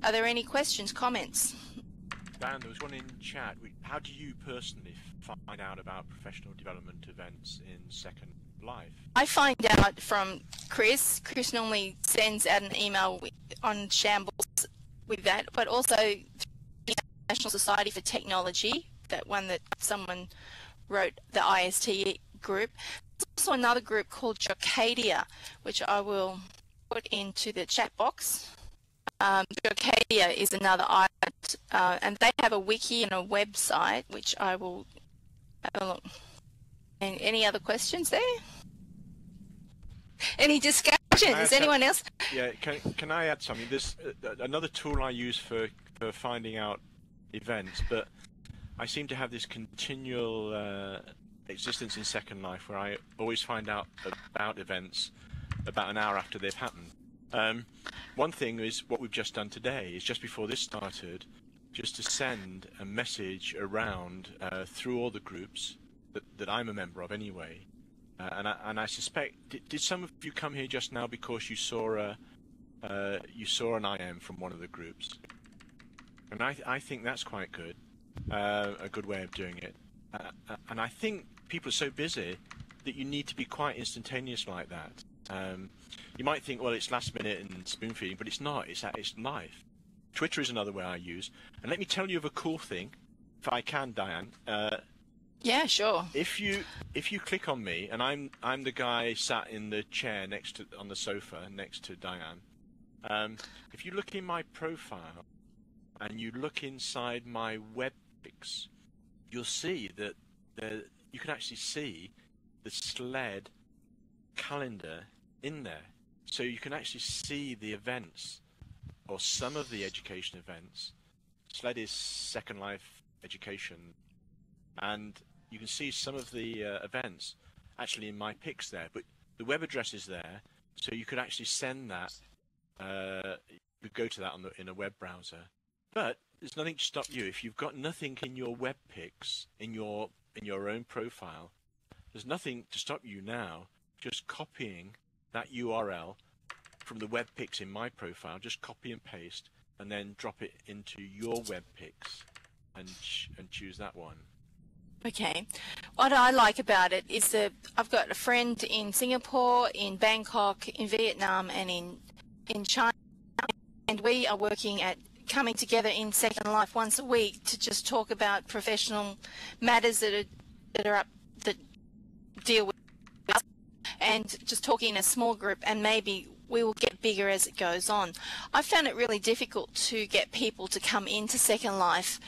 Are there any questions, comments? Dan, there was one in chat. How do you personally find out about professional development events in Second Life? I find out from Chris. Chris normally sends out an email on Shambles with that, but also the National Society for Technology, that one that someone wrote, the IST group. There's also another group called Jocadia, which I will put into the chat box. Jocadia is another island, and they have a wiki and a website, which I will have a look. And any other questions there? Any discussion? Is anyone else? Yeah, can I add something? There's another tool I use for finding out events, but I seem to have this continual existence in Second Life where I always find out about events about an hour after they've happened. One thing is what we've just done today is just before this started, just to send a message around through all the groups that I'm a member of anyway. And I suspect, did some of you come here just now because you saw an IM from one of the groups? And I think that's quite good, a good way of doing it. And I think people are so busy that you need to be quite instantaneous like that. You might think, well, it's last minute and spoon feeding, but it's not. It's live. Twitter is another way I use. And let me tell you of a cool thing, if I can, Diane. Yeah, sure. If you click on me, and I'm the guy sat in the chair on the sofa next to Diane. If you look in my profile and you look inside my web pics, you'll see that you can actually see the SLED calendar in there. So you can actually see the events, or some of the education events. SLED is Second Life Education, and you can see some of the events actually in my pics there, but the web address is there, so you could actually send that. You could go to that in a web browser, but there's nothing to stop you if you've got nothing in your web pics in your own profile. There's nothing to stop you now just copying that URL from the web pics in my profile. Just copy and paste, and then drop it into your web pics, and choose that one. Okay. What I like about it is that I've got a friend in Singapore, in Bangkok, in Vietnam, and in China, and we are working at coming together in Second Life once a week to just talk about professional matters that deal with us, and just talking in a small group, and maybe we will get bigger as it goes on. I found it really difficult to get people to come into Second Life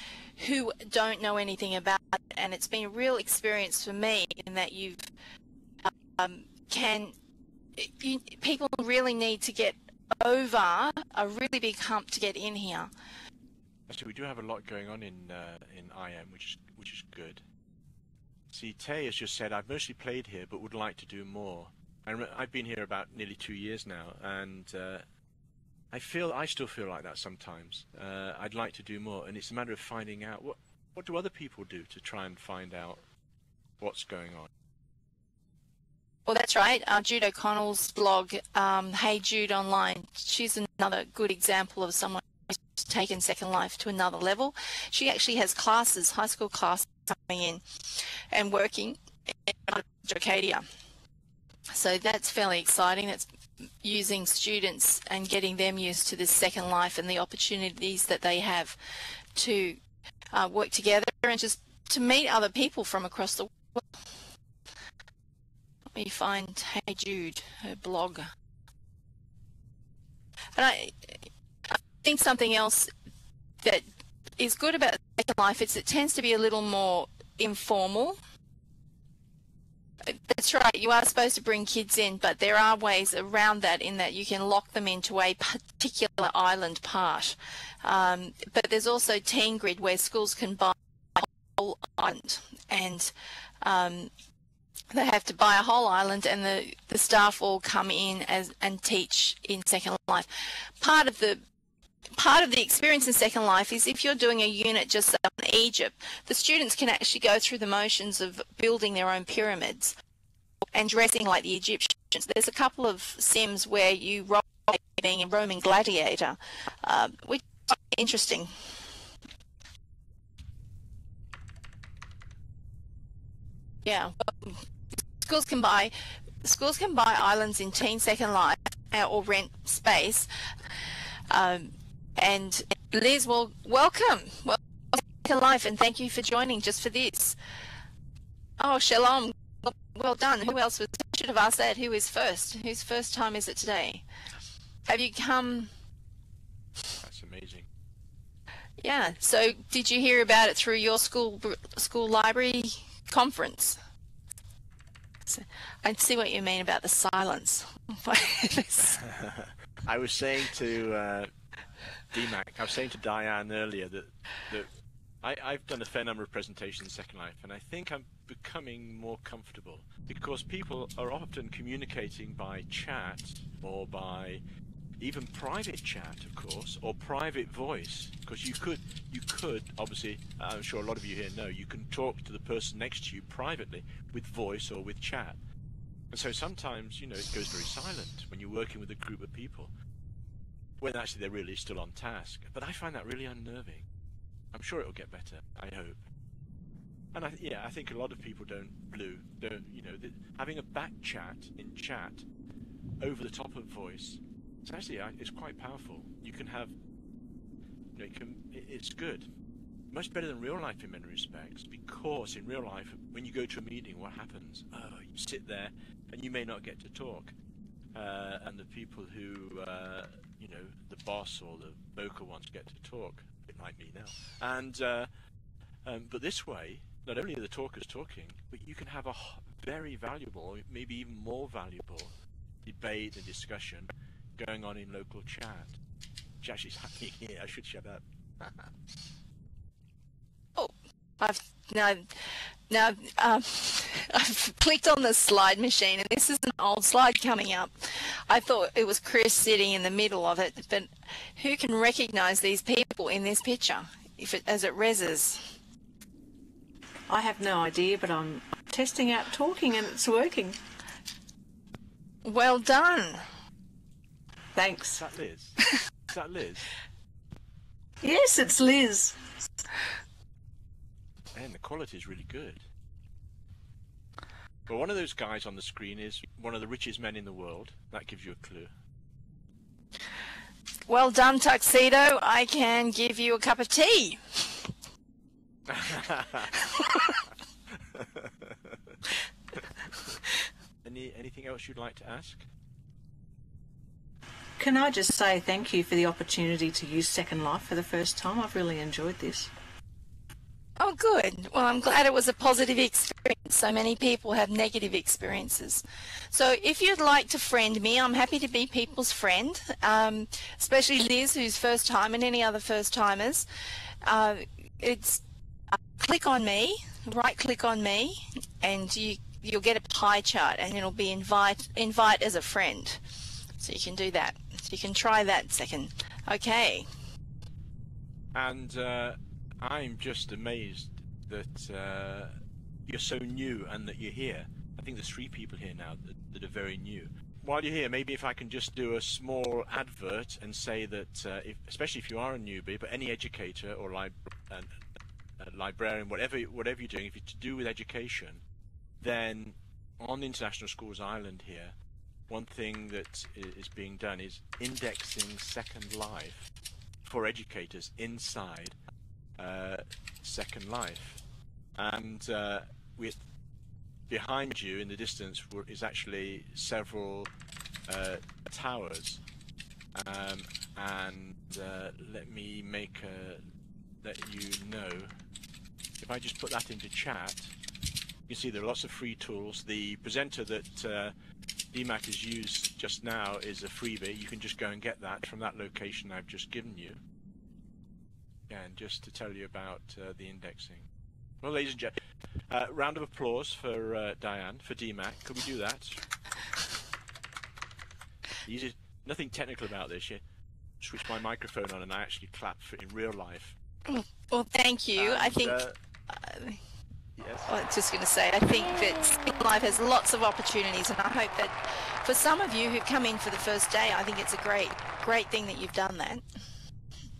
who don't know anything about it, and it's been a real experience for me in that people really need to get over a really big hump to get in here. Actually, we do have a lot going on in IM, which is good. See, Tay has just said, I've mostly played here, but would like to do more. I've been here about nearly 2 years now, and I still feel like that sometimes. I'd like to do more, and it's a matter of finding out what do other people do to try and find out what's going on. Well, that's right. Jude O'Connell's blog, Hey Jude Online, she's another good example of someone who's taken Second Life to another level. She actually has classes, high school classes coming in and working in Jocadia. So that's fairly exciting. That's using students and getting them used to this Second Life and the opportunities that they have to work together and just to meet other people from across the world. Let me find Hey Jude, her blog. And I think something else that is good about Second Life is it tends to be a little more informal. That's right, you are supposed to bring kids in, but there are ways around that in that you can lock them into a particular island part. But there's also Teen Grid where schools can buy a whole island, and they have to buy a whole island, and the staff all come in and teach in Second Life. Part of the experience in Second Life is if you're doing a unit just on Egypt, the students can actually go through the motions of building their own pyramids and dressing like the Egyptians. There's a couple of sims where you roll being a Roman gladiator, which is interesting. Yeah, well, schools can buy islands in Teen Second Life or rent space. And Liz, well, welcome to life, and thank you for joining just for this. Oh, Shalom, well done. Who else was? I should have asked that. Who is first? Whose first time is it today? Have you come? That's amazing. Yeah. So, did you hear about it through your school library conference? So, I see what you mean about the silence. I was saying to DMAC, I was saying to Diane earlier that I've done a fair number of presentations in Second Life, and I think I'm becoming more comfortable because people are often communicating by chat or by even private chat, of course, or private voice, because you could obviously, I'm sure a lot of you here know, you can talk to the person next to you privately with voice or with chat. And so sometimes, it goes very silent when you're working with a group of people, when actually they're really still on task. But I find that really unnerving. I'm sure it'll get better, I hope. And I think a lot of people don't, having a back chat in chat over the top of voice, it's quite powerful. You can have, it's good. Much better than real life in many respects, because in real life, when you go to a meeting, what happens? Oh, you sit there and you may not get to talk. And the people who, the boss or the vocal ones get to talk, a bit like me now. And but this way, not only are the talkers talking, but you can have a very valuable, maybe even more valuable debate and discussion going on in local chat. Which actually is happening here. I should shut up. Oh, I've clicked on the slide machine, and this is an old slide coming up. I thought it was Chris sitting in the middle of it, but who can recognize these people in this picture as it reses? I have no idea, but I'm testing out talking and it's working. Well done. Thanks. Is that Liz? Is that Liz? Yes, it's Liz. And the quality is really good. But one of those guys on the screen is one of the richest men in the world. That gives you a clue. Well done, Tuxedo. I can give you a cup of tea. Anything else you'd like to ask? Can I just say thank you for the opportunity to use Second Life for the first time? I've really enjoyed this. Oh, good. Well, I'm glad it was a positive experience. So many people have negative experiences. So if you'd like to friend me, I'm happy to be people's friend, especially Liz, who's first time, and any other first timers. It's click on me, right click on me, and you'll get a pie chart, and it'll be invite as a friend. So you can do that. So you can try that second. Okay. And I'm just amazed that you're so new and that you're here. I think there's 3 people here now that are very new. While you're here, maybe if I can just do a small advert and say that, especially if you are a newbie, but any educator or librarian, whatever you're doing, if it's to do with education, then on International Schools Island here, one thing that is being done is indexing Second Life for educators inside Second Life. And behind you in the distance is actually several towers. And let me let you know. If I just put that into chat, you can see there are lots of free tools. The presenter that DMAC has used just now is a freebie. You can just go and get that from that location I've just given you. And just to tell you about the indexing. Well, ladies and gentlemen, round of applause for Diane, for DMAC. Could we do that? Nothing technical about this. You switch my microphone on and I actually clap for in real life. Well, thank you. And, I think... yes. I was just going to say, I think that Second Life has lots of opportunities, and I hope that for some of you who come in for the first day, I think it's a great thing that you've done that.